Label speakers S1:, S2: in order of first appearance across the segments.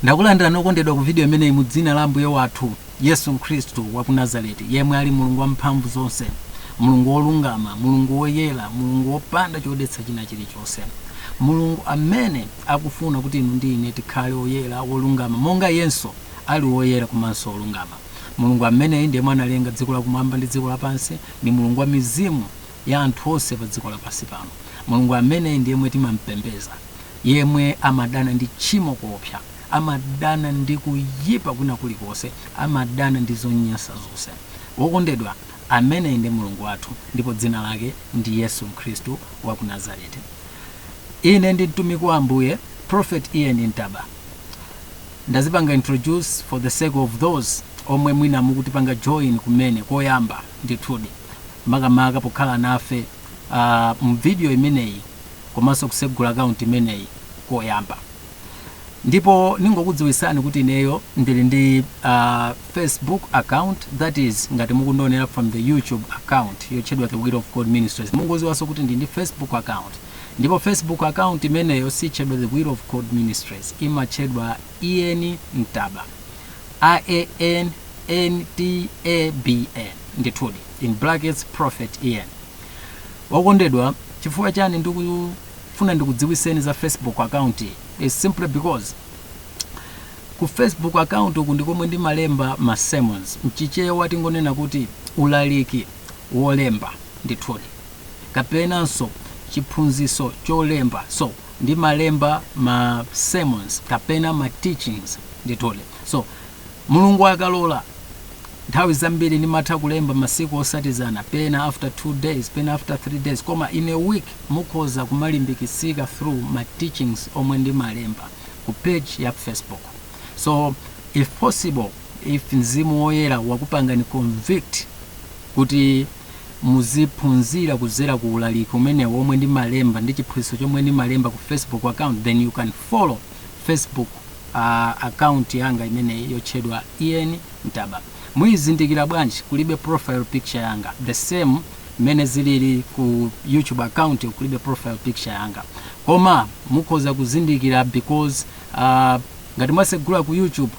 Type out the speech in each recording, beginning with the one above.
S1: Ndakulandira okondedwa ku video imene mu dzina la Ambuye wathu Yesu Kristu wa ku Nazareti, yemwe ali Mulungu wamphamvu zonse, Mulungu wolungama, Mulungu woyera, Mulungu wopanda chodetsa china chilichonse, Mulungu amene akufuna kuti inu ndi ine tikhale oyera wolungama monga yenso ali woyera komanso wolungama. Mulungu amene ndiye analenga dziko lakumwamba ndi dziko lapansi, ndi Mulungu wa mizimu ya anthu onse pa dziko lapansi pano. Mulungu amene ndiye mwe timampembeza, yemwe amadana ndi tchimo koopsa, amadana ndi kuyipa kuna kulikonse, amadana ndi zonyansa zonse. Wokondedwa, amene ndi Mulungu wathu, ndipo dzina lake ndi Yesu Kristu wa ku Nazareti. Ine ndi mtumiki wa Ambuye Prophet Ian Ntaba. Ndazipanga introduce for the sake of those omwe mwina mukutipanga join kumene koyamba ndithudi makamaka pokhala nafe mu video imeneyi komanso kusegula account imeneyi koyamba. Ndipo ningokudziwisani kuti ineyo ndili ndi Facebook account, that is ngati mukundionera from the YouTube account yotchedwa The Word of God Ministries. Mungoziwanso kuti ndi Facebook account, ndipo Facebook account imeneyo sitchedwa The Word of God Ministries, imatchedwa Ian Ntaba, IANNTABN ndithudi in brackets Prophet Ian. Wakondedwa, chifukwa chani ndikufuna ndikudziwiseni za Facebook account is simply because ku Facebook account uku ndikomwe ndi malemba ma sermons, mchichewa tingonena kuti ulaliki wolemba ndithudi, kapenanso chiphunziso cholemba, so ndi malemba ma sermons kapena ma teachings ndithudi. So Mulungu akalola nthawi zambiri ndimatha kulemba masiku osatizana, pena after 2 days, pena after 3 days, koma in a week mukhoza kumalimbikitsika through ma teachings omwe ndi malemba ku page ya Facebook. So if possible, if mzimu woyera wakupangani convict kuti muziphunzira kuzera ku ulaliki umene omwe ndi malemba ndi chiphunzitso chomwe ndi malemba ku Facebook account, then you can follow Facebook account yanga imene yotchedwa Ian Ntaba. Muyizindikira bwanji kulibe profile picture yanga, the same mene zilili ku YouTube account kulibe profile picture yanga, koma mukhoza kuzindikira because ngati mwasegula ku YouTube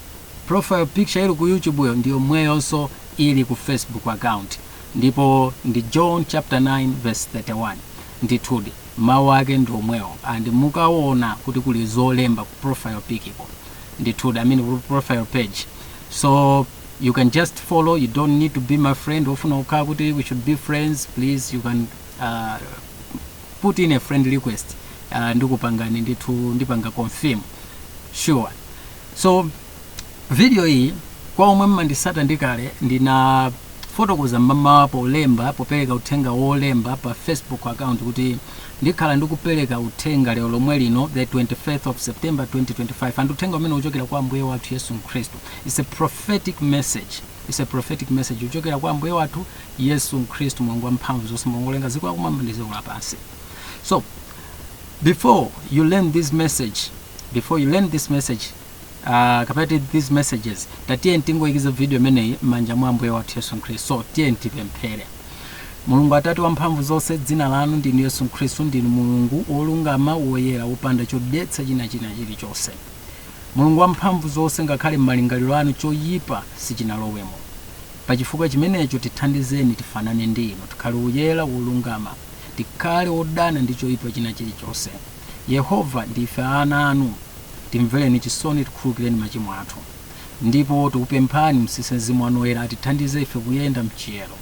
S1: profile picture ili ku YouTube yo ndiyo mweyonso ili ku Facebook account, ndipo ndi John chapter 9 verse 31 ndithudi mawu ake ndi omwewo, and mukaona kuti kuli zolemba ku profile pic iko ndithudi, I mean profile page. So you can just follow, you don't need to be my friend. Ofuna ukhala kuti we should be friends, please you can put in a friend request, ndikupangani ndithu ndipanga confirm sure. So video hii kwa omwe mmandisata ndikale ndina fotokoza mama polemba popereka uthenga wolemba pa Facebook account kuti ndikhala ndikupereka uthenga lero lomwe lino the 25th of September 2025, and uthenga umene uchokera kwa Ambuye wathu Yesu Kristu. It's a prophetic message, it's a prophetic message uchokera kwa Ambuye wathu Yesu Kristu, Mulungu wamphamvu zonse, Mulungu wolenga dziko lakumwamba ndi dziko lapansi. So before you learn this message, kapati these messages, tatiye ntingoikiza video imeneyi manja mwa Ambuye wathu Yesu Kristu. So tiye ntipemphere. Mulungu Atate wamphamvu zonse, dzina lanu ndinu Yesu Kristu, ndinu Mulungu wolungama woyera wopanda chodetsa china chilichonse. Mulungu wamphamvu zonse, ngakhale m'malingaliro anu choyipa sichinalowemo. Pachifukwa chimenecho tithandizeni tifanane ndi inu, tikhale oyera wolungama, tikhale odana ndi choyipa china chilichonse. Yehova, ndife ana anu, timvereni chisoni, tikhululukireni machimo athu, ndipo tikupemphani msise mzimu wanu woyera atithandize ife kuyenda mchiyero.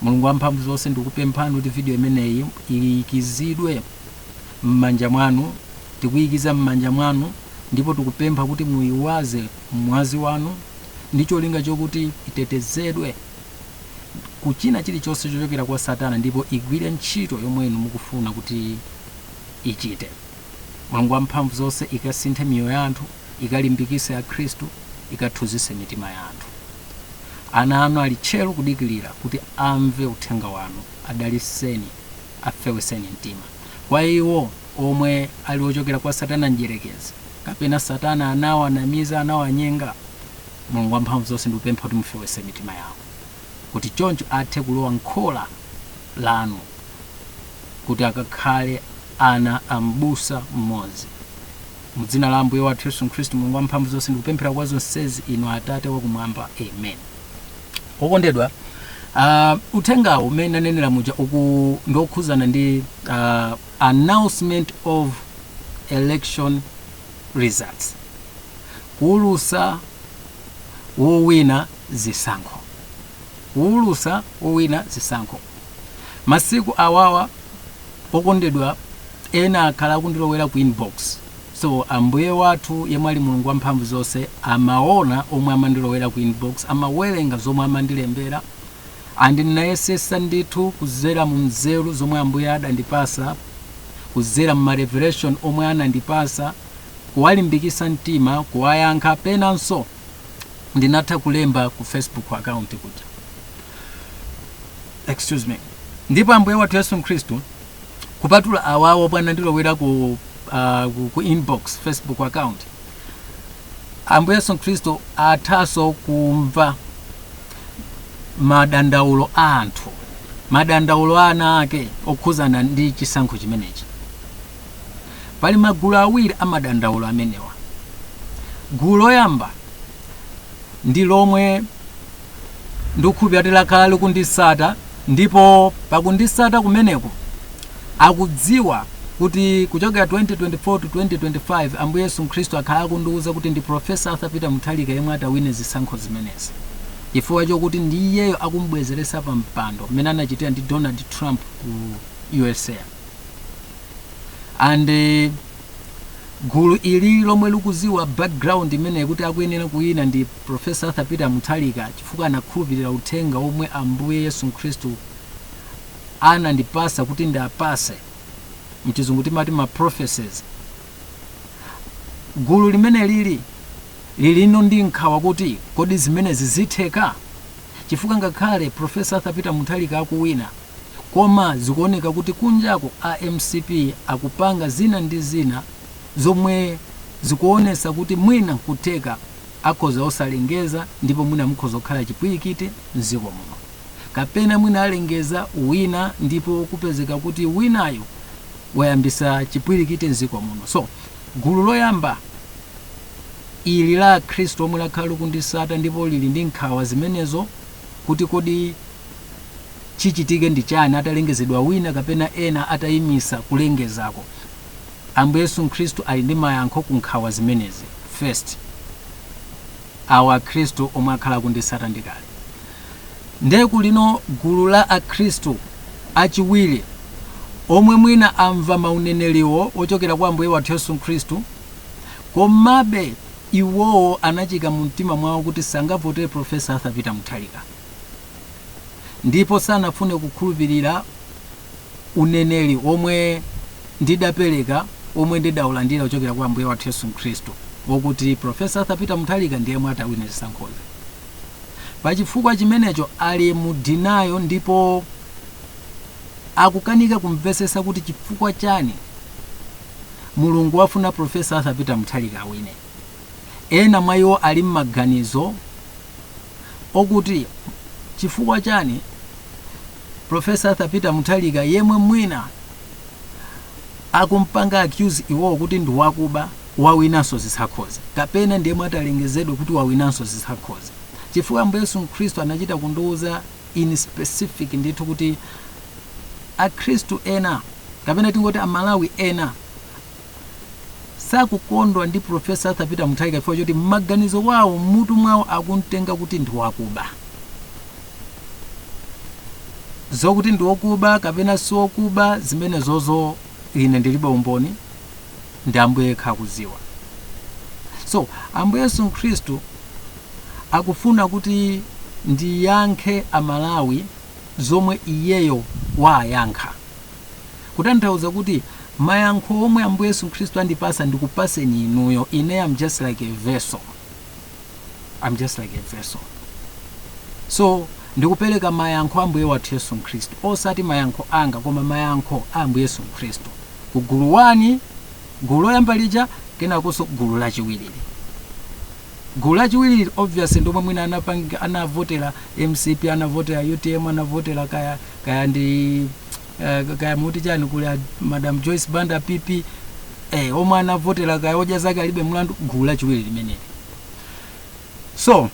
S1: Mulungu wamphamvu zonse, ndikupemphani kuti video imeneyi ikizidwe m'manja mwanu, tikuyikiza m'manja mwanu, ndipo tikupempha kuti muyiwaze mwazi wanu ndi cholinga chokuti itetezedwe kuchina chilichonse chochokera kwa Satana, ndipo igwire ntchito yomwe inu mukufuna kuti ichite. Mulungu wamphamvu zonse, ikasinthe miyoyo ya anthu, ikalimbikise ya Khristu, ikathunzitse mitima ya anthu. Ana anu ali tcheru kudikilira kuti amve uthenga wanu, adaliseni, afeweseni mtima. Kwa iwo omwe ali ochokera kwa Satana njerekezi, kapena Satana anawanamiza, anawanyenga, Mulungu wamphamvu zonse ndikupempha kuti mufewese mitima yawo, kuti choncho athe kulowa nkhola lanu, kuti akakhale ana ambusa mmodzi. Mdzina la Ambuye wathu Yesu Khristu Mulungu wamphamvu zonse ndikupemphera kwa zonsezi inu Atate wakumwamba. Amen. Okondedwa, uthenga umene anenera muja uku ndokhuzana ndi announcement of election results. Kuulusa wowina zisankho. Kuulusa wowina zisankho. Masiku awawa okondedwa ena akhala kundilowera ku inbox. So Ambuye wathu yemwe ali Mulungu wamphamvu zonse amaona omwe amandilowera ku inbox, amawerenga zomwe amandilembera, andi ndinayesesa ndithu kuzera mu nzeru zomwe Ambuye adandipasa, kuzera mu revelation omwe anandipasa, kuwalimbikisa mtima, kuwayankha penanso ndinatha kulemba ku Facebook account kuja. Excuse me. Ndipo Ambuye wathu Yesu Khristu kupatula awawo bwana ndilowera ku inbox Facebook account, Ambuye Yesu Khristu athaso kumva madandaulo anthu, madandaulo ana ake okhuzana ndi chisankho chimenechi. Pali magulu awiri amadandaulo amenewa. Gulu loyamba ndi lomwe ndikukhulupirira kale kundisata, ndipo pakundisata kumeneko akudziwa kuti kuchokera 2024 to 2025 Ambuye Yesu Khristu akhala kundiuza kuti ndi Professor Arthur Peter Mutharika yemwe atawine zisankho zimenezi. Chifukwa chokuti ndi iyeyo akumbwezeresa pa mpando mmene anachitira ndi Donald Trump ku USA. And gulu ili lomwe likuziwa background imene kuti akuyenera kuyina ndi Professor Arthur Peter Mutharika chifukwa anakhulupirira uthenga omwe Ambuye Yesu Khristu anandipasa kuti ndapase, mchizungu timati ma prophecies. Gulu limene lilino ndi nkhawa kuti kodi zimene zizitheka, chifukwa ngakhale Professor Arthur Peter Mutharika akuwina, koma zikuoneka kuti kunjako MCP akupanga zina ndi zina zomwe zikuonesa kuti mwina kuteka akhoza osalengeza, ndipo mwina mukhoza kukhala chipwirikiti mziko muno, kapena mwina alengeza wina ndipo kupezeka kuti winayo wayambisa chipwirikiti mziko muno. So gulu loyamba ili la Khristu omwe lakhala kundisata ndipo lili ndi nkhawa zimenezo kuti kodi chichitike ndi chani atalengezedwa wina kapena ena atayimisa kulengezako. Ambuye Yesu Khristu ali ndi mayankho ku nkhawa zimenezi. First, awa Khristu omwe akhala kundisata ndikale. Ndeku lino gulu la akhristu achiwiri omwe mwina amva mauneneliwo ochokera kwa Ambuye wathu Yesu Khristu, komabe iwowo anachika mu mtima mwawo kuti sangavotere Professor Arthur Peter Mutharika, ndipo sanafune kukhulupirira uneneli omwe ndidapereka, omwe ndidaulandira ochokera kwa Ambuye wathu Yesu Khristu, wokuti Professor Arthur Peter Mutharika ndiye mwe atawina zisankhozi. Pachifukwa chimenecho ali mu denial, ndipo akukanika kumvesesa kuti chifukwa chani Mulungu wafuna Professor Arthur Peter Mutharika awine. Ena mwa iwo ali m'maganizo okuti chifukwa chani Professor Arthur Peter Mutharika yemwe mwina akumpanga accuse iwo kuti ndi wakuba wawinanso zisankhozi, kapena ndiye mwatalengezedwa kuti wawinanso zisankhozi. Chifukwa Ambuye Yesu Khristu anachita kundiuza in specific ndithu kuti akhristu ena kapena tingoti amalawi ena sakukondwa ndi Professor Arthur Peter Mutharika chifukwa choti maganizo wawo mutu mwawo akuntenga kuti ndi wakuba. Zokuti ndi wakuba kapena si wakuba zimene zozo ine ndilibe umboni, ndi Ambuye akudziwa. So Ambuye Yesu Khristu akufuna kuti ndiyankhe amalawi zomwe iyeyo wayankha, kutanthauza kuti mayankho omwe Ambuye Yesu Khristu andipasa ndikupaseni inuyo. Ine I'm just like a vessel. I'm just like a vessel. So ndikupereka mayankho Ambuye wathu Yesu Khristu, osati mayankho anga koma mayankho a Ambuye Yesu Khristu. Kugulu wani, gulu loyamba lija, kenakonso gulu lachiwiri. Gulu lachiwiri obviously ndomwe mwina anavotera MCP, anavotera UTM, anavotera kaya ndi kaya muti chani kuli Madam Joyce Banda PP, omwe anavotera kaya odya zake alibe mlandu, gulu lachiwiri limeneli. So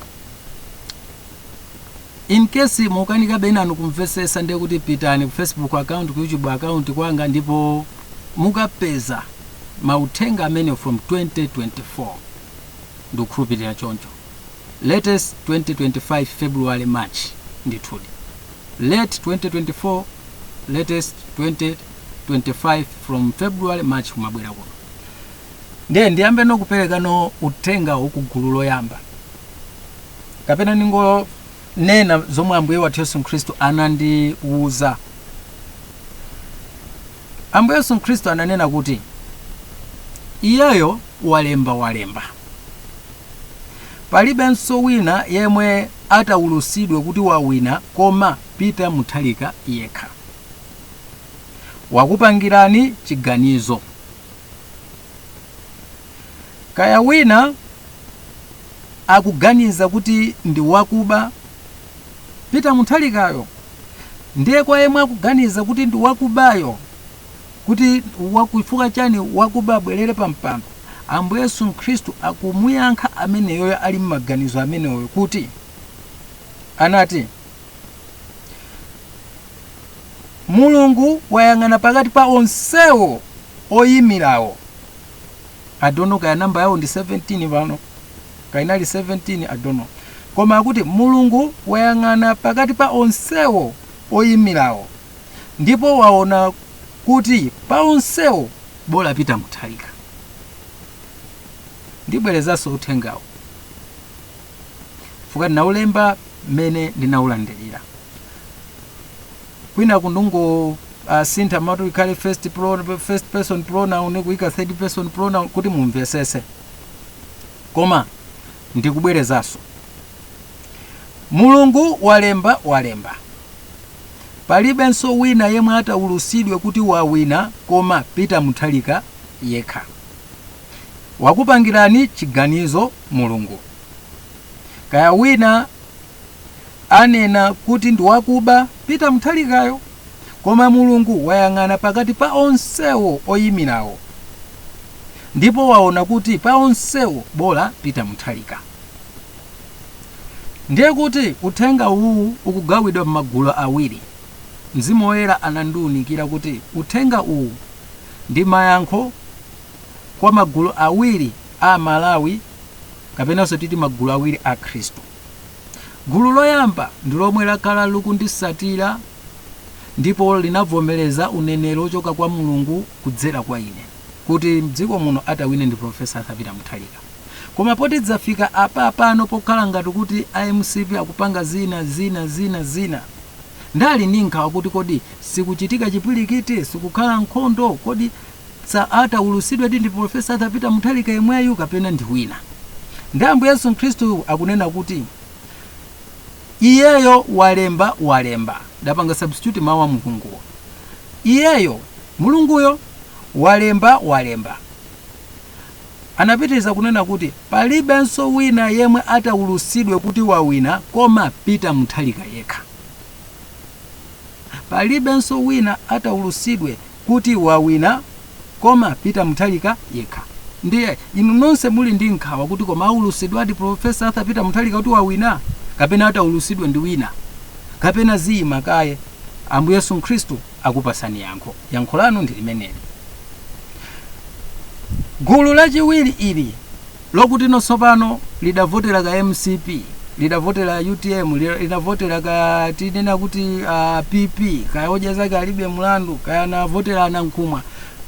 S1: in case mukanikabe inanu kumvesesa ndiye kuti pitani ku Facebook account, ku YouTube account kwanga, ndipo mukapeza mauthenga amene from 2024 ndikukhulupirira choncho. Latest 2025 February March ndithudi. Late 2024, latest 2025 from February March kumabwera kuno. Ndiye ndiyambe nokupereka no uthenga ukugulu loyamba. Kapena ningo nena zomwe Ambuye wathu Yesu Khristu anandiuza. Ambuye Yesu Khristu ananena kuti iyeyo walemba. Palibenso wina yemwe ataulusidwe kuti wawina koma Peter Mutharika yekha. Wakupangirani chiganizo. Kaya wina akuganiza kuti ndi wakuba Peter Mutharikayo, ndiye kwa yemwe akuganiza kuti ndi wakubayo, kuti wakuifuka chani wakuba bwerere pampando, Ambuye Yesu Khristu akumuyankha ameneyo ali m'maganizo ameneyo kuti anati Mulungu wayang'ana pakati pa onsewo oyimirawo. I don't know kaya namba yawo ndi 17 pano, kainali 17 I don't know. Koma akuti Mulungu wayang'ana pakati pa onsewo oyimirawo, ndipo waona kuti pa onsewo bola Peter Mutharika. Ndibwerezaso uthengawo fuka ndinaulemba mene ndinaulandirira. Kwina kundungo sintha matu ikhale first person pronoun kuika third person pronoun kuti mumvesese. Koma ndikubwerezaso. Mulungu walemba. Palibenso wina yemwe ataulusidwe kuti wawina koma Peter Mutharika yekha. Wakupangirani chiganizo Mulungu. Kaya wina anena kuti ndi wakuba Peter Mutharikayo, koma Mulungu wayang'ana pakati pa onsewo oyimirawo, ndipo waona kuti pa onsewo bola Peter Mutharika. Ndiye kuti uthenga uwu ukugawidwa m'magulu awiri. Mzimu Woyera anandiunikira kuti uthenga uwu ndi mayankho kwa magulu awiri a Malawi, kapenanso titi magulu awiri a Khristu. Gulu loyamba ndi lomwe lakhala likundisatira ndipo linavomereza unenero ochoka kwa Mulungu kudzera kwa ine kuti mdziko muno atawine ndi Profesa Peter Mutharika. Koma poti dzafika apano pokhala ngati kuti IMCP akupanga zina ndali ninkhawa kuti kodi sikuchitika chipwirikiti, sikukhala nkhondo, kodi ataulusidwe ndi Profesa Peter Mutharika yemweyu kapena ndi wina. Ndi Ambuye Yesu Khristu akunena kuti iyeyo walemba. Ndapanga substitute mawu a Mulunguwo. Iyeyo Mulunguyo walemba. Anapitiriza kunena kuti palibenso wina yemwe ataulusidwe kuti wawina koma Peter Mutharika yekha. Palibenso wina ataulusidwe kuti wawina koma Peter Mutharika yekha. Ndiye inu nonse muli ndi nkhawa kuti koma aulusidwe ati Profesa Peter Mutharika kuti wawina kapena ataulusidwe ndi wina kapena zima kaye. Ambuye Yesu Khristu akupasani yankho lanu ndi limeneli. Gulu lachiwiri ili lokuti nosopano lidavotera ka MCP, lidavotera UTM, lidavotera ka tinena kuti PP, kaya odya zake alibe mlandu, kaya navotera anankhumwa.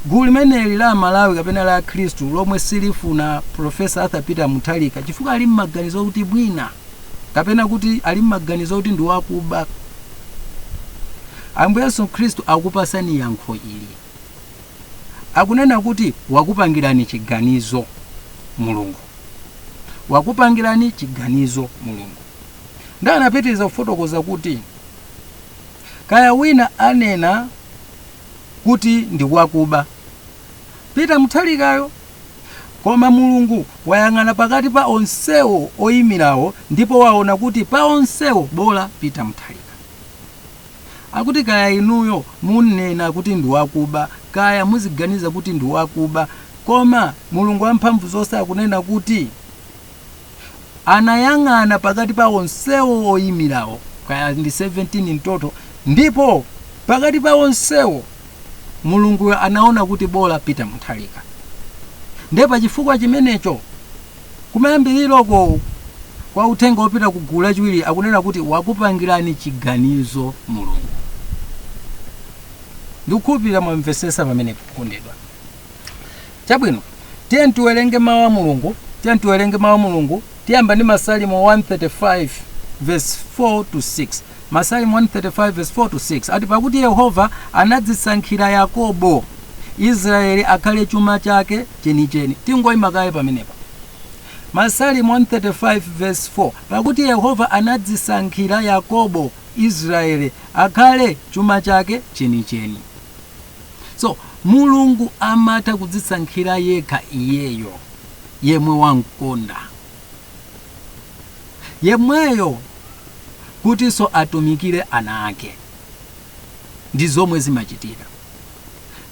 S1: Gulu limeneli la Malawi kapena la Khristu lomwe silifuna Profesa Peter Mutharika chifukwa ali m'maganizo kuti bwina, kapena kuti ali m'maganizo kuti ndi wakuba. Ambuye Yesu Khristu akupasani yankho ili. Akunena kuti wakupangirani chiganizo Mulungu. Wakupangirani chiganizo Mulungu. Nda anapitiriza kufotokoza kuti kaya wina anena kuti ndi wakuba Peter Mutharikayo, koma Mulungu wayang'ana pakati pa onsewo oyimirawo ndipo waona kuti pa onsewo bola Peter Mutharika. Akuti kaya inuyo munena kuti ndi wakuba, kaya muziganiza kuti ndi wakuba, koma mulungu wamphamvu zonse akunena kuti anayang'ana pakati pa onsewo oyimirawo, kaya ndi 17 mtoto, ndipo pakati pa onsewo mulungu anaona kuti bola Peter Mutharika. Ndipo chifukwa chimenecho kumayambiriroko kwa uthenga wopita ku gulu lachiwiri akunena kuti wakupangirani chiganizo mulungu. Ndikukhulupirira mwamvesesa pamene kukondedwa. Chabwino, tiye tiwerenge mawu a mulungu, tiyamba ndi Masalimo 135 verse 4 to 6. Masalimo 135 verse 4 to 6 ati pakuti Yehova anadzisankhira Yakobo, Israeli akhale chuma chake chenicheni. Tingoyima kaye pamenepa. Masalimo 135 verse 4, pakuti Yehova anadzisankhira Yakobo, Israeli akhale chuma chake chenicheni. So mulungu amata kudzisankhira yekha iyeyo, yemwe wamkonda, yemweyo kuti so atumikire ana ake. Ndi zomwe zimachitira.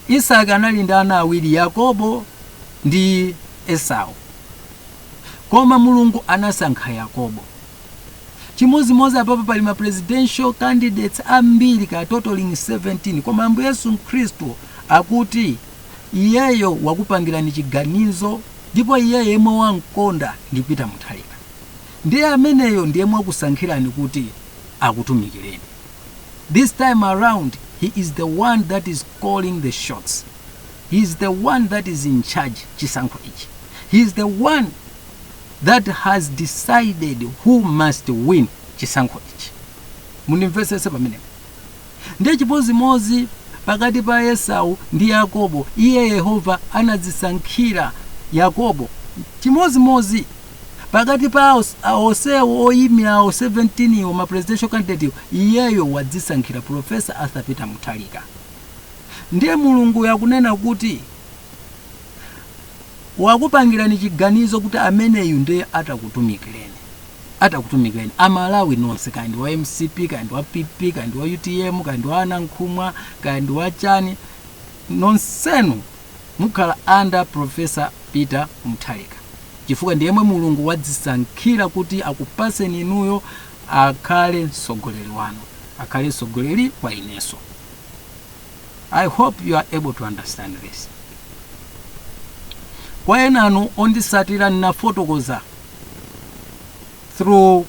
S1: Isaka anali ndi ana awiri, Yakobo ndi Esau, koma mulungu anasankha Yakobo. Chimozimozi apapo pali ma presidential candidates ambiri, ka totaling 17, koma Ambuye Yesu Khristu akuti iyeyo wakupangirani chiganizo, ndipo iye yemwe wamkonda ndi Peter Mutharika. Ndiye ameneyo ndiye mwakusankhirani kuti akutumikireni. This time around, he is the one that is calling the shots. He is the one that is in charge chisankho ichi. He is the one that has decided who must win chisankho ichi. Munimvesese pamene. Ndiye chimozimozi pakati pa Esau ndi Yakobo, iye Yehova anadzisankhira Yakobo. Chimozimozi pakati pa onsewo oyimirawo 17 iwo ma presidential candidate, iyeyo wadzisankhira Professor Arthur Peter Mutharika. Ndiye mulungu yakunena kuti wakupangirani chiganizo kuti ameneyu ndiye atakutumikireni. Amalawi nonse, kandi wa MCP, kandi wa PP, kandi wa UTM, kandi wa Anankhumwa, kandi wa Chani, nonsenu mukhala under Professor Peter Mutharika. Chifukwa ndiyemwe mulungu wadzisankhira kuti akupaseni inuyo akhale mtsogoleri wanu, akhale mtsogoleri wa ineso. I hope you are able to understand this. Kwa enanu ondisatira ninafotokoza through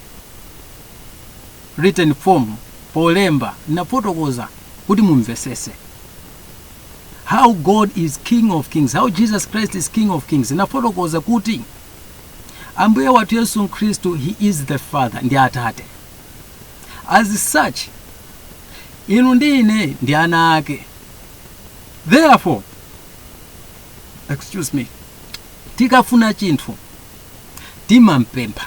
S1: written form, polemba ninafotokoza kuti mumvesese how God is King of Kings, how Jesus Christ is King of Kings. Ninafotokoza kuti Ambuye wathu Yesu Khristu, he is the Father, ndi Atate. As such, inu ndi ine ndi ana ake. Therefore, tikafuna chinthu timampempha.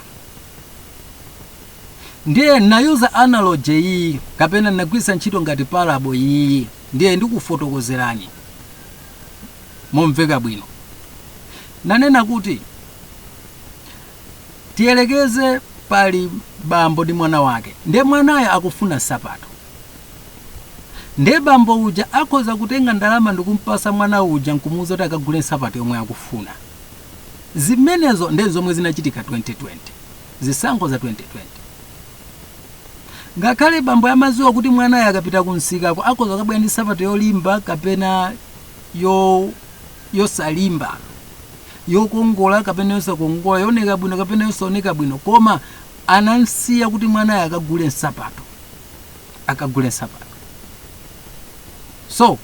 S1: Ndiye nayuza analogy iyi kapena nagwisa ntchito ngati parable iyi, ndiye ndikufotokozerani momveka bwino. Nanena kuti tiyelekeze pali bambo ndi mwana wake, ndiye mwanayo akufuna sapato. Ndiye bambo uja akhoza kutenga ndalama ndikumpasa mwana uja nkumuuza kuti akagule sapato yomwe akufuna. Zimenezo ndiye zomwe zinachitika 2020, zisankho za 2020. Ngakhale bambo yamaziwa kuti mwanayo akapita kunsikako akhoza kabwera ndi sapato yolimba kapena yosalimba, yokongola kapena yosakongola, yoneka bwino kapena yosaoneka bwino, koma anansiya kuti mwanayo akagule sapato. So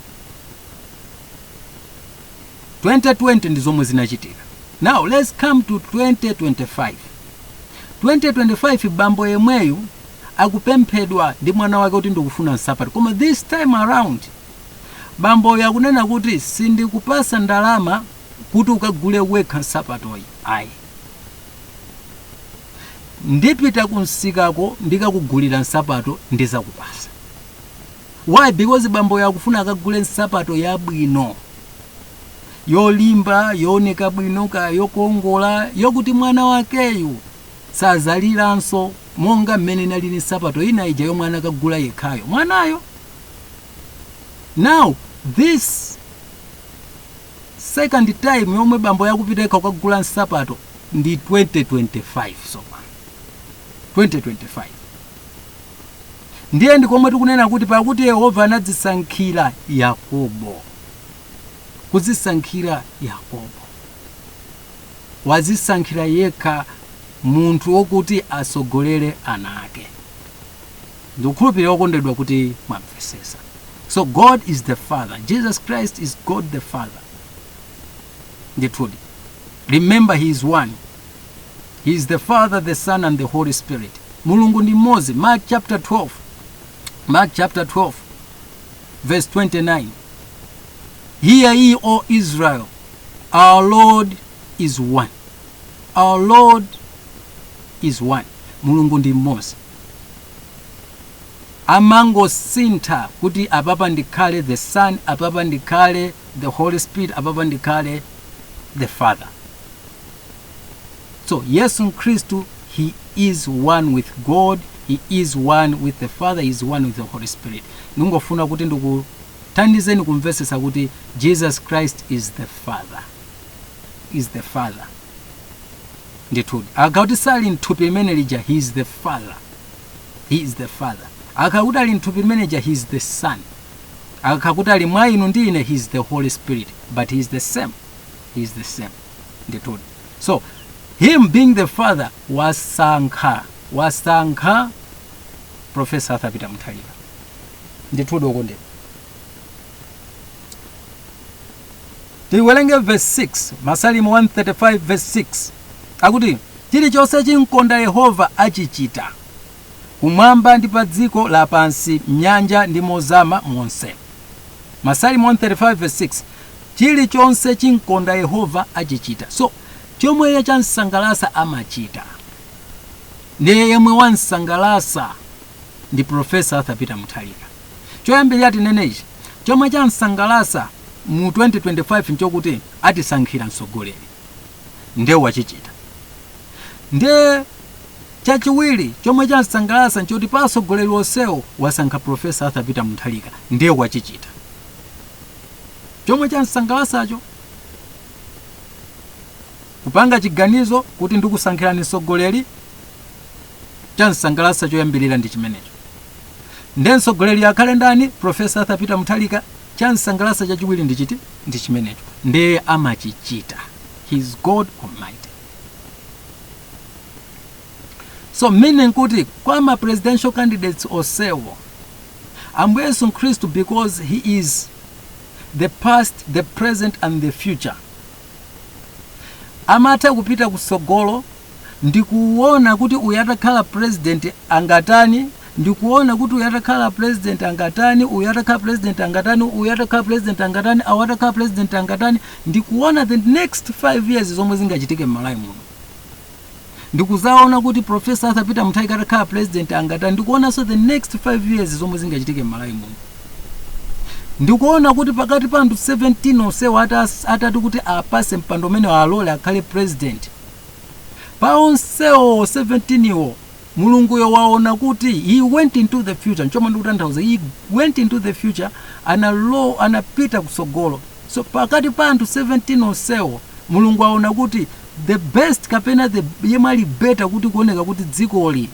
S1: 2020 ndi zomwe zinachitika. Now let's come to 2025. 2025 bambo yemweyu akupemphedwa ndi mwana wake kuti ndikufuna sapato, koma this time around bambo yakunena kuti sindikupasa ndalama kuti ukagule wekha sapato. Ayi, ndipita kunsikako ndikakugulira sapato ndizakupasa. Why? Because bambo yakufuna akagule sapato yabwino, yolimba, yooneka bwino, yokongola, yokuti mwana wakeyu sazaliranso monga mmene nalini sapato ina ija yomwe akagula yekhayo mwanayo. Now this second time yomwe bambo yakupiteka kukagula nsapato ndi 2025 sopano 2025 ndiye ndikomwe tikunena kuti pakuti Yehova anadzisankhira Yakobo, kudzisankhira Yakobo, wazisankhira yekha munthu wokuti asogolere ana ake. Ndikukhulupirira okondedwa kuti mwamvesesa. So God is the Father. Jesus Christ is God the Father. Ndithudi. Remember, he is one. He is the Father, the Son, and the Holy Spirit. Mulungu ndi mmodzi. Mark chapter 12 verse 29. Hear ye, O Israel, our Lord is one. Our Lord is one. Mulungu ndi mmodzi. Amangosintha kuti apapa ndikhale the Son, apapa ndikhale the Holy Spirit, apapa ndikhale the Father. So Yesu Kristu, he is one with God, he is one with the Father, he is one with the Holy Spirit. Ningofuna kuti ndikuthandizeni kumvesesa kuti Jesus Christ is the Father. Is the Father. Ndithudi. Akauti sali nthupi limene lija, he is the Father. He is the Father. Akakuti ali nthupi limene lija, he is the Son. Akakuti ali mwa inu ndi ine, he is the Holy Spirit. But he is the same. He is the same. Ndithudi. So him being the Father wasankha Professor Arthur Peter Muthalika. Ndithudi okondedwa. Tiwelenge verse 6, Masalimo 135 verse 6. Akuti chilichonse chinkonda Yehova achichita, kumwamba ndi pa dziko lapansi, nyanja ndi mozama monse. Masalimo 135 verse 6. Chilichonse chinkonda Yehova achichita. So chomwe iye chansangalasa amachita. Ndiye yemwe wansangalasa ndi Professor Arthur Peter Muthalika. Choyambirira tinene ichi, chomwe chansangalasa mu 2025 nchokuti atisankhira mtsogoleri. Ndiye wachichita. Ndiye chachiwiri chomwe chansangalasa nchoti pa atsogoleri onsewo wasankha Professor Arthur Peter Muthalika. Ndiye wachichita. Chomwe chansangalasacho kupanga chiganizo kuti ndikusankhirani mtsogoleri, chansangalasa choyambirira ndi chimenecho. Ndiye mtsogoleri akhale ndani? Professor Arthur Peter Muthalika. Chansangalasa chachiwiri ndi chimenecho. Ndiye amachichita. He is God Almighty. So meaning kuti kwa ma presidential candidates onsewo, Ambuye Yesu Kristu, because he is the past, the present and the future, amatha kupita kusogolo ndikuona kuti uyatakhala president angatani, ndikuona kuti uyatakhala president angatani, uyatakhala president angatani, uyatakhala president angatani, awatakhala president angatani, ndikuona the next 5 years zomwe zingachitike m'malawi muno. Ndikuzaona kuti Professor Arthur Peter Muthalika atakhala president angatani, ndikuona so the next 5 years zomwe zingachitike m'malawi muno. Ndikuona kuti pakati pa anthu 17 onsewo atati kuti apase mpando umene alole akhale president. Pa onsewo 17 iwo Mulunguyo waona kuti he went into the future. Nchoma ndikutanthauza, he went into the future anapita kusogolo. So pakati pa anthu 17 onsewo Mulungu waona kuti the best kapena the yemali better kuti kuoneka kuti dzikoli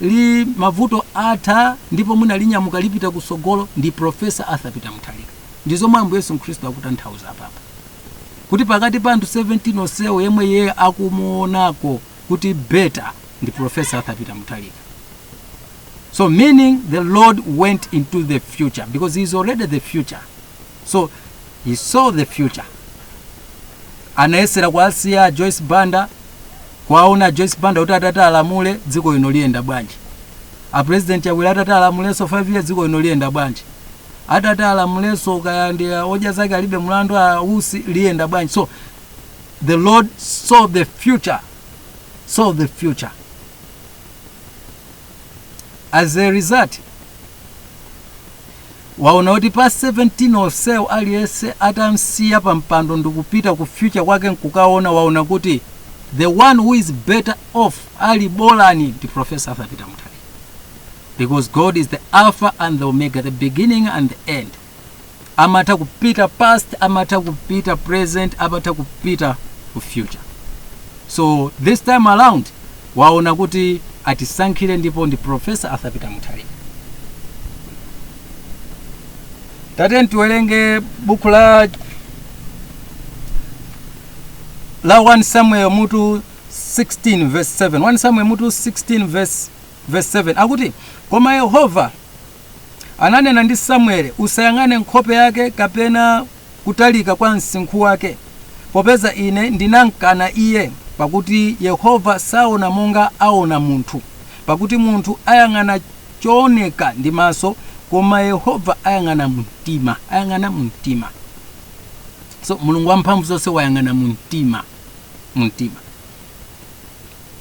S1: li mavuto atha ndipo muna linyamuka lipita kusogolo ndi Professor Arthur Peter Muthalika. Ndizo mambo Yesu Kristu akutanthauza papa. Kuti pakati pa anthu 17 onsewo yemwe yeye akumuonako kuti better ndi Professor Arthur Peter Muthalika. So meaning the Lord went into the future because he is already the future. So he saw the future. Anayesera kwasiya Joyce Banda, kwaona Joyce Banda kuti atata alamule dziko lino liyenda bwanji. A president yawira atata alamuleso 5 years dziko lino liyenda bwanji. Atata alamuleso kaya ndi oja zake alibe mlandu usi liyenda bwanji. So the Lord saw the future. Saw the future. As a result, waona kuti pa 17 onsewo aliyese atamsiya pa mpando ndikupita ku future kwake nkukaona, waona kuti the one who is better off ali bolani ndi Professor Arthur Peter Muthalika. Because God is the Alpha and the Omega, the beginning and the end. amatha kupita past, amatha kupita present, amatha kupita ku future. So this time around waona kuti atisankhire ndipo ndi Professor Arthur Peter Mutharika. Tateni tiwerenge buku la 1 Samuel mutu 16 verse 7. 1 Samuel mutu 16 verse 7 akuti, koma Yehova ananena ndi Samuel, usayang'ane nkhope yake kapena kutalika kwa msinkhu wake, popeza ine ndinankana iye, pakuti Yehova saona monga aona munthu, pakuti munthu ayang'ana chooneka ndi maso, koma Yehova ayang'ana mumtima, ayang'ana mumtima. So Mulungu wamphamvu zonse wayang'ana mumtima.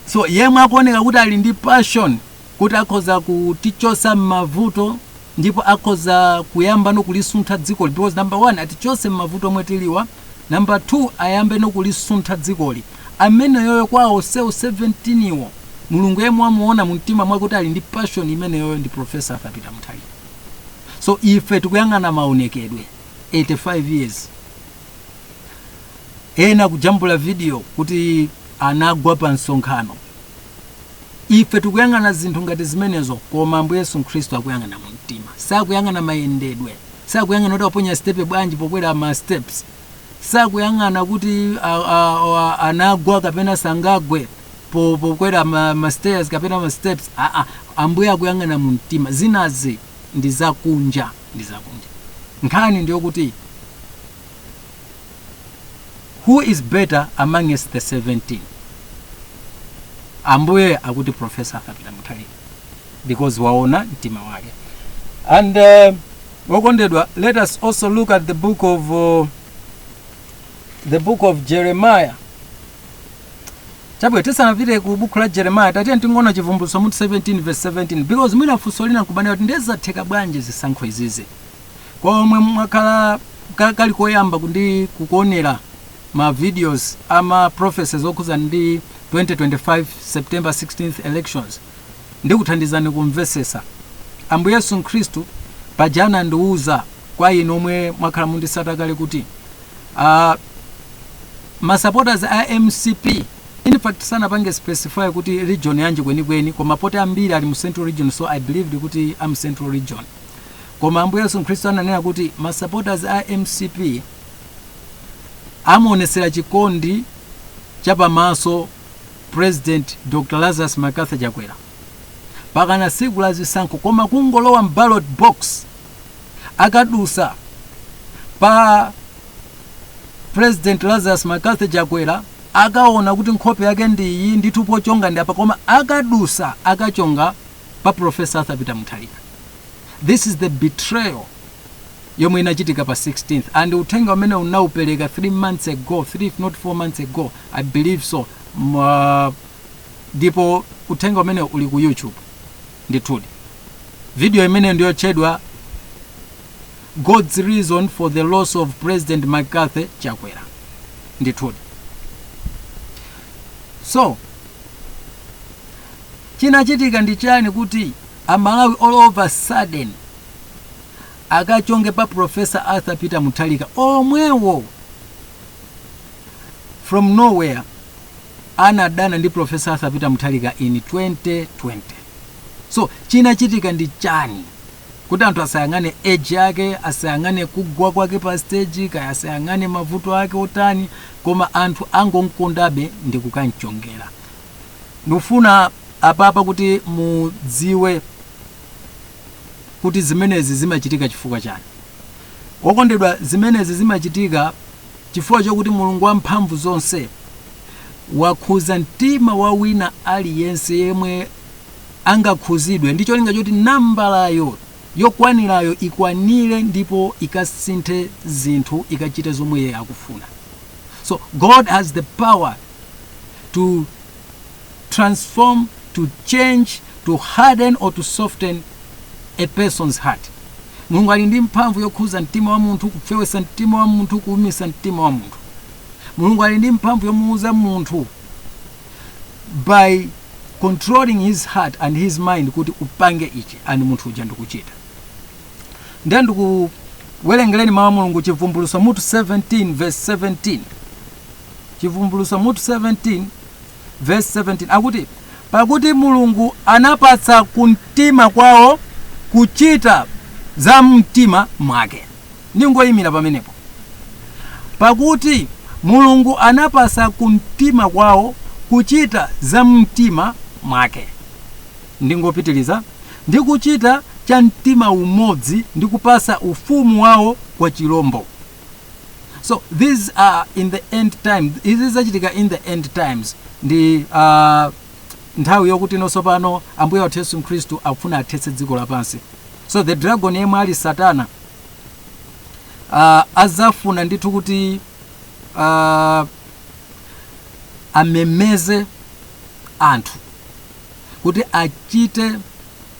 S1: So yemwe akuoneka kuti ali ndi passion kuti akhoza kutichosa m'mavuto ndipo akhoza kuyamba nokulisuntha dzikoli, because number 1 atichose m'mavuto omwe tiliwa, number 2 ayambe nokulisuntha dzikoli. Amene yoyo kwawo sewu 17 iwo Mulungu yemwe amuona mumtima mwake kuti ali ndi passion imene yoyo ndi Professor Arthur Peter Mutharika. So ife tikuyang'ana maonekedwe 85 years ena kujambula video kuti anagwa pa msonkhano. Ife tikuyang'ana zinthu ngati zimenezo, koma Ambuye Yesu Khristu akuyang'ana mumtima. Sakuyang'ana mayendedwe, sakuyang'ana kuti aponya step bwanji pokwera ma steps, sakuyang'ana kuti anagwa kapena sangagwe pokwera ma stairs kapena ma steps. Ambuye akuyang'ana mumtima. Zinazi ndi zakunja, nkhani ndiyo kuti who is better amongst the 17? Ambuye akuti Professor Arthur Peter Mutharika, because waona mtima wake. And wakondedwa, let us also look at the book of Jeremiah. Chabwe tisanapite ku buku la Jeremiah, tatiyeni ting'ono chivumbulutso mutu 17 verse 17, because mwina funso lina nkubana kuti ndezatheka bwanji zisankho izizi. Kwa omwe mwakhala kali koyamba kundi kukuonera ma videos ama prophecies okhuza ndi 2025 September 16th elections, ndi kuthandizani kumvesesa. Ambuye Yesu Khristu pajana ndiuza kwa inu omwe mwakhala mundisata kale kuti ma supporters a MCP, in fact sana pange specify kuti region yanji kweni, koma pote ambiri ali mu Central Region, so I believed kuti am Central Region. Koma Ambuye Yesu Khristu ananena kuti ma supporters a MCP amuonesera chikondi chapamaso President Dr. Lazarus Makathi Chakwera pakana siku la zisankho, koma kungolowa ballot box akadusa pa President Lazarus Makathi Chakwera akaona kuti nkhope yake ndiyi nditupo chonga ndi apa, koma akadusa akachonga pa Professor Arthur Peter Mutharika. This is the betrayal yomwe inachitika pa 16th, and uthenga umene unaupereka 3 months ago, 3 if not 4 months ago, I believe so. Ndipo uthenga umene uli ku YouTube ndithudi. Video imene ndiyo chedwa God's reason for the loss of President Makathi Chakwera ndithudi. So chinachitika ndi chani kuti Amalawi all of a sudden akachonge pa Professor Arthur Peter Mutharika omwewo from nowhere anadana ndi Professor Arthur Peter Mutharika in 2020. So chinachitika ndi chani kuti anthu asayang'ane age yake, asayang'ane kugwa kwake pa stage, kaya asayang'ane mavuto ake otani, koma anthu angonkondabe ndi kukanchongera. Ndifuna apapa kuti mudziwe kuti zimenezi zimachitika chifukwa chani. Wakondedwa, zimenezi zimachitika chifukwa chokuti Mulungu wamphamvu zonse wakhuza mtima wa wina aliyense yemwe angakhuzidwe, ndicho linga choti nambalayo yokwanirayo ikwanire ndipo ikasinthe zinthu ikachite zomwe iye akufuna. So God has the power to transform, to change, to harden or to soften a person's heart. Mulungu ali ndi mphamvu yokhuza mtima wa munthu, kufewesa mtima wa munthu, kuumisa mtima wa munthu. Mulungu ali ndi mphamvu yomuuza munthu by controlling his heart and his mind kuti upange ichi, and munthu uja ndikuchita. Ndiye welengereni mawu a Mulungu Chivumbulutso mutu 17 verse 17. Chivumbulutso mutu 17 verse 17 akuti pakuti Mulungu anapatsa kumtima kwawo kuchita za mtima mwake. Ningoyimira pamenepo. Pakuti Mulungu anapatsa kumtima kwawo kuchita za mtima mwake. Ndingopitiliza. Ndi kuchita cha mtima umodzi ndi kupasa ufumu wawo kwa chilombo. So these are in the end time. Izi zachitika in the end times. Ndi nthawi yokuti nonso pano Ambuye wathu Yesu Khristu afuna athetse dziko lapansi. So the dragon yemwe ali Satana azafuna ndithu kuti amemeze anthu kuti achite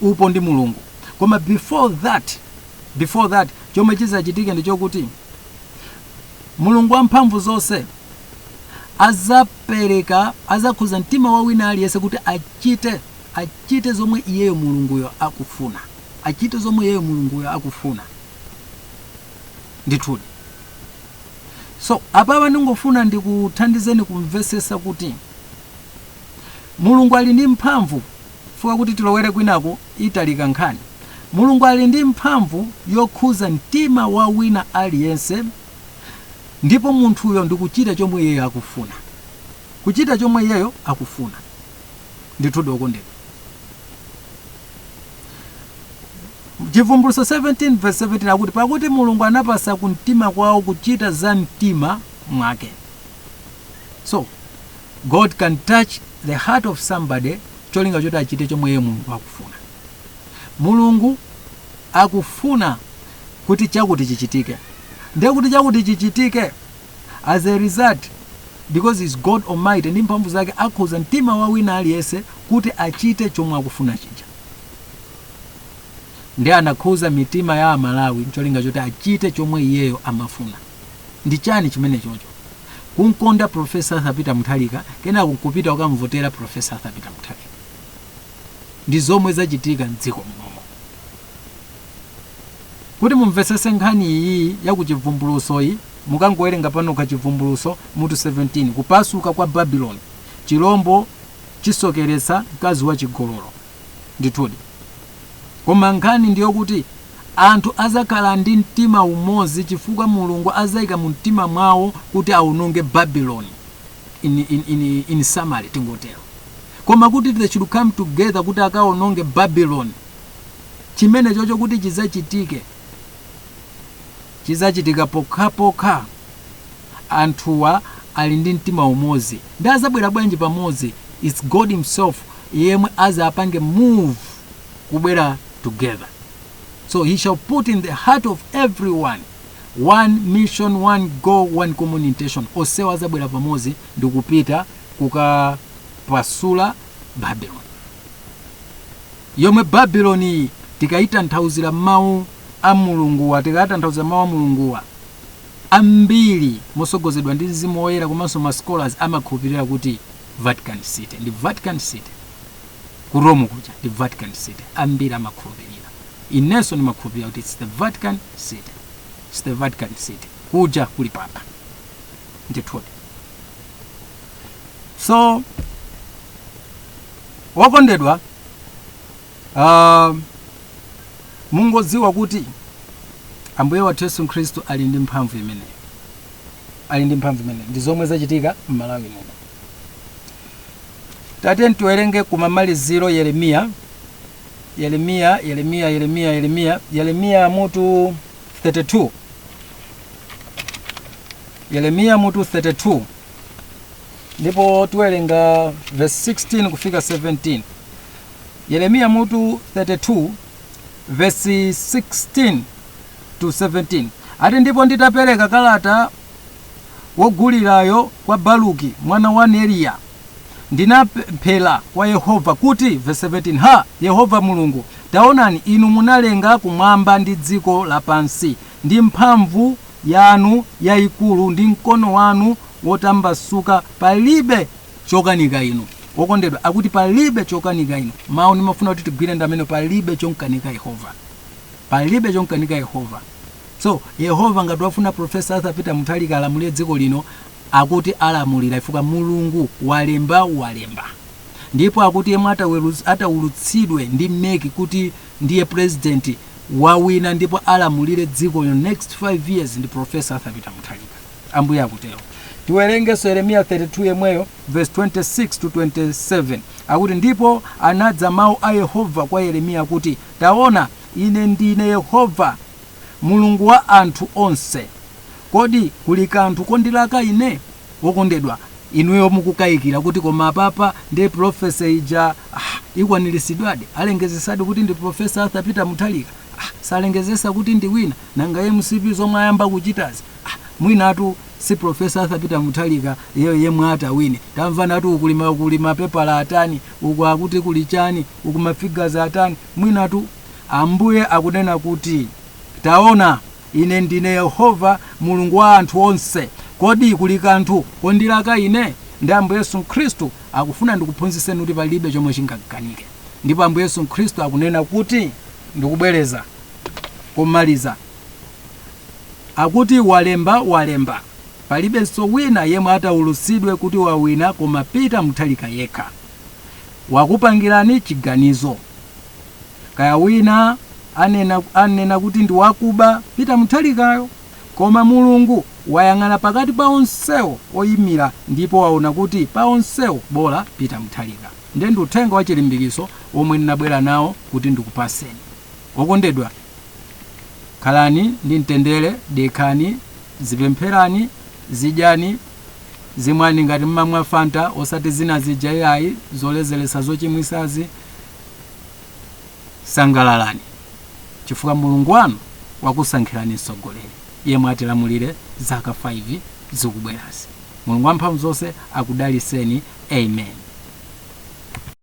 S1: upo ndi Mulungu. Koma before that chomwe chizachitike ndi chokuti Mulungu wamphamvu zonse azakhuza mtima wa wina aliyense kuti achite zomwe iyeyo Mulunguyo akufuna. Achite zomwe iyeyo Mulunguyo akufuna. Ndithudi. So apapa ndingofuna ndikuthandizeni kumvesesa kuti Mulungu ali ndi mphamvu, fuka kuti tilowere kwinako italika nkhani. Mulungu ali ndi mphamvu yokhuza mtima wa wina aliyense, ndipo munthuyo ndikuchita chomwe iyeyo akufuna. Kuchita chomwe iyeyo akufuna. Ndithudi okondedwa. Chivumbulutso 17 verse 17 akuti pakuti Mulungu anapasa kumtima kwawo kuchita za mtima mwake. So God can touch the heart of somebody cholinga choti achite chomwe iye Mulungu akufuna. Mulungu akufuna kuti chakuti chichitike. Ndiye kuti chakuti chichitike as a result, because is God Almighty, ndi mphamvu zake akhuza mtima wa wina aliyense kuti achite chomwe akufuna chija. Ndiye anakhuza mitima ya Amalawi cholinga choti achite chomwe iyeyo amafuna. Ndi chani chimene chocho? Kunkonda Professor Arthur Peter Mutharika, kena kupita ukamvotera Professor Arthur Peter Mutharika. Ndi zomwe zachitika m'dziko muno. Kuti mumvesese nkhani iyi ya kuchivumbulutso iyi, mukangowerenga pano ka Chivumbulutso mutu 17, kupasuka kwa Babylon, chilombo chisokeretsa mkazi wa chigololo. Ndithudi. Koma nkhani ndiyo kuti anthu azakhala ndi mtima umodzi chifukwa Mulungu azayika mu mtima mwawo kuti aunonge Babylon in summary tingotero. Koma kuti they should come together kuti akaononge Babylon, chimene chocho kuti chizachitika pokha anthuwa ali ndi mtima umodzi. Ndi azabwera bwanji pamodzi? It's God himself yemwe azapange move kubwera together. So he shall put in the heart of everyone one mission, one goal, one common intention. Osewa azabwera pamodzi ndikupita kukapasula Babylon. Yomwe Babylon tikaitanthawuzira mawu a Mulunguwa, tikaitanthawuzira mawu a Mulunguwa ambiri mosogozedwa ndi Mzimu Woyera komanso ma scholars amakhulupirira kuti Vatican City. Ndi Vatican City. Ku Rome kuja ndi Vatican City. Ambiri amakhulupirira. Inenso ndimakhulupirira kuti it's the Vatican City. It's the Vatican City. Kuja kuli papa. Ndithudi. So wakondedwa, mungodziwa kuti Ambuye wathu Yesu Khristu ali ndi mphamvu imeneyo. Ali ndi mphamvu imeneyo. Ndi zomwe zachitika m'Malawi muno. Tatiyeni tiwerenge kumamaliziro Yeremiya mutu 32. Yeremiya mutu 32. Ndipo tiwerenga verse 16 kufika 17. Yeremiya mutu 32 verse 16 to 17. Ati ndipo nditapereka kalata wogulirayo kwa Baruki mwana wa Neriya, ndinapemphera kwa Yehova kuti, verse 17, ha Yehova Mulungu, taonani inu munalenga kumwamba ndi dziko lapansi ndi mphamvu yanu yayikulu ndi mkono wanu wotambasuka, palibe chokanika inu. Wokondedwa akuti palibe chokanika inu. Mawu nimafuna kuti tigwire ndamene palibe chonkanika Yehova. Palibe chonkanika Yehova. So Yehova ngati wafuna Professor Arthur Peter Mutharika alamulire dziko lino, akuti alamulira ifuka Mulungu walemba. Ndipo akuti yemwe ataulutsidwe ndi mmeki kuti ndiye president wawina ndipo alamulire dziko lino next 5 years ndi Professor Arthur Peter Mutharika. Ambuye akutero. Tiwerenge Yeremiya 32 yemweyo verse 26 to 27. Akuti ndipo anadza mawu a Yehova kwa Yeremiya kuti, taona ine ndine Yehova Mulungu wa anthu onse. Kodi kuli kanthu kondilaka ine? Wokondedwa, inuyo mukukayikira kuti koma papa ndi professor ija ikwaniritsidwadi, alengezesadi kuti ndi Professor Arthur Peter Mutharika, salengezesa kuti ndi wina nanga MCP zomwe ayamba kuchitazi, mwinatu si Professor Arthur Peter Mutharika yemwe atawine. Tamva natu ukulima pepala atani, uku akuti kuli chani, uku mafigures atani, mwinatu Ambuye akunena kuti, taona ine ndine Yehova Mulungu wa anthu onse. Kodi kuli kanthu kondilaka ine? Ndi Ambuye Yesu Khristu akufuna ndikuphunzitseni kuti palibe chomwe chingakanike. Ndipo Ambuye Yesu Khristu akunena kuti, ndikubwereza kumaliza, akuti walemba palibe so wina yemwe ataulutsidwe kuti wawina koma Peter Mutharika yekha. Wakupangirani chiganizo, kaya wina anena kuti ndi wakuba Peter Mutharikayo, koma Mulungu wayang'ana pakati pa onsewo oyimira ndipo waona kuti pa onsewo bola Peter Mutharika. Ndi uthenga wa chilimbikiso omwe ndinabwera nawo kuti ndikupaseni. Okondedwa, khalani ndi mtendere, dekani, zipempherani, zidyani, zimwani ngati mmamwa Fanta osati zina zijayayi zolezeresa zochimwisazi. Sangalalani chifukwa Mulungu wanu wakusankhirani mtsogoleri yemwe atilamulire zaka 5 zikubwerazi. Mulungu wamphamvu zonse akudaliseni. Amen.